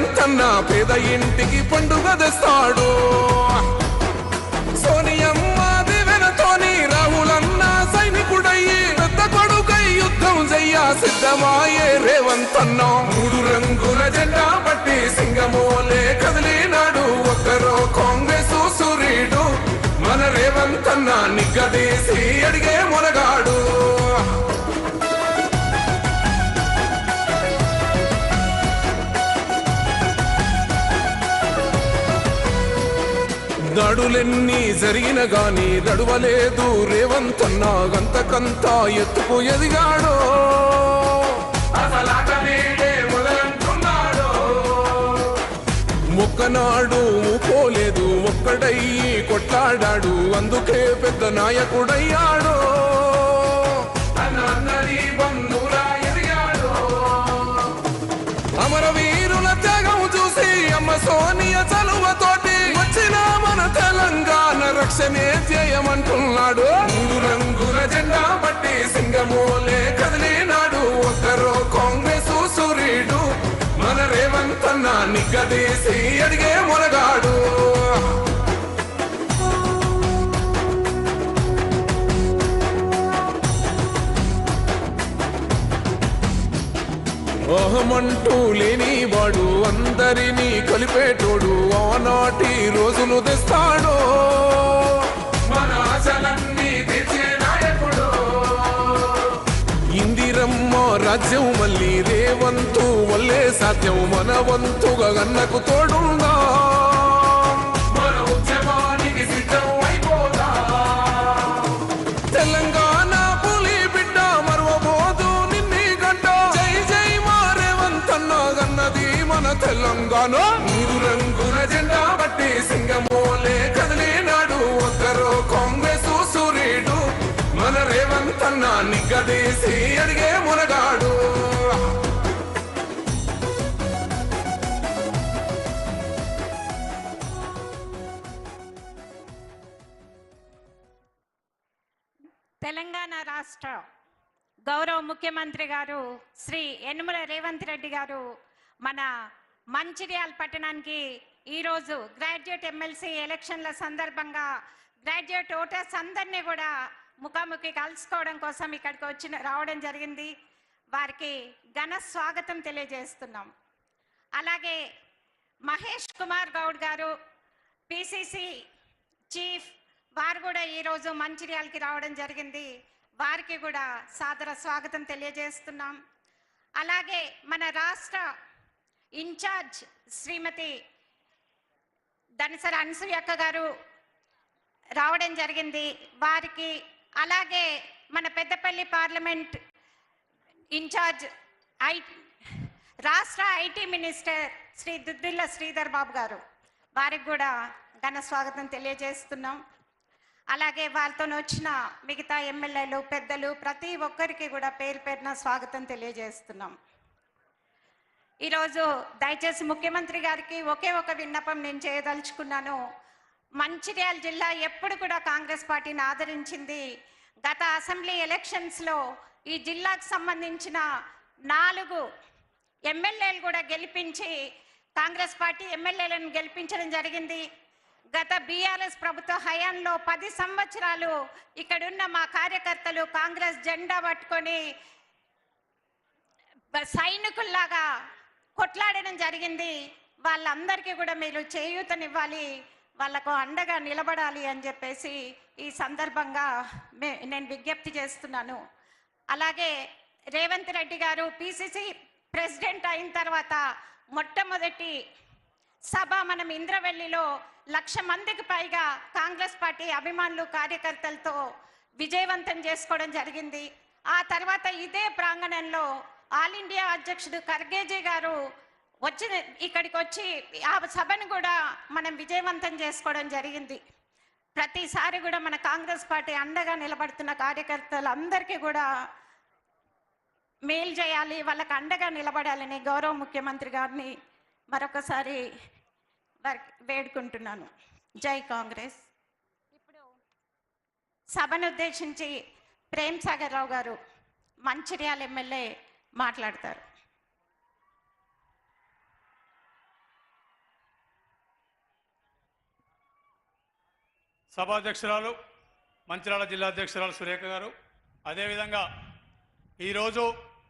రేవంత్ అన్న పేద ఇంటికి పండుగ తెస్తాడు. సోనియమ్మ దివెనతోని రాహులన్న సైనికుడయ్యి పెద్ద కొడుకై యుద్ధం చెయ్య సిద్ధమాయే రేవంత్ అన్న. 3 రంగుల జెండా పట్టి సింగమోలే కదిలినాడు ఒక్కరో కాంగ్రెస్ సూర్యుడు. మన రేవంత్ అన్న నిగ్గదీసి అడిగే మొనగాడు. దాడులెన్ని జరిగిన గాని దడువలేదు రేవంత్ అన్న. గంతకంతా ఎత్తుకు ఎదిగాడో మొక్కనాడు పోలేదు ఒక్కడయ్యి కొట్లాడాడు. అందుకే పెద్ద నాయకుడయ్యాడో. అమరవీరుల త్యాగం చూసి అమ్మ సోనియ చలువతోటి వచ్చిన మన తెలంగాణ రక్షణే చేయమంటున్నాడు. 3 రంగుల జెండా పట్టి సింగమోలే కదిలినాడు ఒక్కరో కాంగ్రెస్ సూర్యుడు. మన రేవంత్ అన్న నిగ్గదీసి అడిగే మొనగాడు. అహమంటూ లేనివాడు అందరినీ కలిపేటోడు ఆనాటి రోజులు తెస్తాడో. మన ఆశలన్నీ తెచ్చే నాయకుడు. ఇందిరమ్మ రాజ్యం మళ్ళీ రేవంతు వల్లే సాధ్యం. మన వంతుగా గన్నకు తోడుందా మన ఉద్యమానికి సిద్ధం అయిపోదా. తెలంగాణ పులి బిడ్డ మరవబోదు నిన్ని గంట. జై జై మా రేవంత్ అన్న గన్నది మన తెలంగాణ. 3 రంగుల జెండా బట్టి సింగమోలే కదిలినాడు ఒక్కరో కాంగ్రెస్ సూర్యుడు. మన రేవంత్ అన్న నిగ్గదీసి అడిగే మునగాడు. తెలంగాణ రాష్ట్ర గౌరవ ముఖ్యమంత్రి గారు శ్రీ యనుమల రేవంత్ రెడ్డి గారు మన మంచిర్యాల పట్టణానికి ఈరోజు గ్రాడ్యుయేట్ ఎమ్మెల్సీ ఎలక్షన్ల సందర్భంగా గ్రాడ్యుయేట్ ఓటర్స్ అందరినీ కూడా ముఖాముఖి కలుసుకోవడం కోసం ఇక్కడికి రావడం జరిగింది. వారికి ఘన స్వాగతం తెలియజేస్తున్నాం. అలాగే మహేష్ కుమార్ గౌడ్ గారు పిసిసి చీఫ్, వారు కూడా ఈరోజు మంచిర్యాలకి రావడం జరిగింది. వారికి కూడా సాదర స్వాగతం తెలియజేస్తున్నాం. అలాగే మన రాష్ట్ర ఇన్ఛార్జ్ శ్రీమతి దనసరి అనసూయక్క గారు రావడం జరిగింది. వారికి, అలాగే మన పెద్దపల్లి పార్లమెంట్ ఇన్ఛార్జ్ రాష్ట్ర ఐటీ మినిస్టర్ శ్రీ దుద్దిల్ల శ్రీధర్ బాబు గారు, వారికి కూడా ఘన స్వాగతం తెలియజేస్తున్నాం. అలాగే వాళ్ళతో వచ్చిన మిగతా ఎమ్మెల్యేలు, పెద్దలు, ప్రతి ఒక్కరికి కూడా పేరు పేరున స్వాగతం తెలియజేస్తున్నాం. ఈరోజు దయచేసి ముఖ్యమంత్రి గారికి ఒకే ఒక విన్నపం నేను చేయదలుచుకున్నాను. మంచిర్యాల జిల్లా ఎప్పుడు కూడా కాంగ్రెస్ పార్టీని ఆదరించింది. గత అసెంబ్లీ ఎలక్షన్స్లో ఈ జిల్లాకు సంబంధించిన 4 ఎమ్మెల్యేలు కూడా గెలిపించి కాంగ్రెస్ పార్టీ ఎమ్మెల్యేలను గెలిపించడం జరిగింది. గత బీఆర్ఎస్ ప్రభుత్వ హయాంలో 10 సంవత్సరాలు ఇక్కడున్న మా కార్యకర్తలు కాంగ్రెస్ జెండా పట్టుకొని సైనికుల్లాగా కొట్లాడడం జరిగింది. వాళ్ళందరికీ కూడా మీరు చేయూతనివ్వాలి, వాళ్ళకు అండగా నిలబడాలి అని చెప్పేసి ఈ సందర్భంగా నేను విజ్ఞప్తి చేస్తున్నాను. అలాగే రేవంత్ రెడ్డి గారు పిసిసి ప్రెసిడెంట్ అయిన తర్వాత మొట్టమొదటి సభ మనం ఇంద్రవెల్లిలో 1,00,000 మందికి పైగా కాంగ్రెస్ పార్టీ అభిమానులు, కార్యకర్తలతో విజయవంతం చేసుకోవడం జరిగింది. ఆ తర్వాత ఇదే ప్రాంగణంలో ఆల్ ఇండియా అధ్యక్షుడు ఖర్గేజీ గారు ఇక్కడికి వచ్చి ఆ సభను కూడా మనం విజయవంతం చేసుకోవడం జరిగింది. ప్రతిసారి కూడా మన కాంగ్రెస్ పార్టీ అండగా నిలబడుతున్న కార్యకర్తలందరికీ కూడా మేలు చేయాలి, వాళ్ళకి అండగా నిలబడాలని గౌరవ ముఖ్యమంత్రి గారిని మరొకసారి వేడుకుంటున్నాను. జై కాంగ్రెస్. ఇప్పుడు సభను ఉద్దేశించి ప్రేమ్ సాగర్ రావు గారు మంచిర్యాల ఎమ్మెల్యే మాట్లాడతారు. సభాధ్యక్షురాలు మంచిర్యాల జిల్లా అధ్యక్షురాలు సురేఖ గారు, అదేవిధంగా ఈరోజు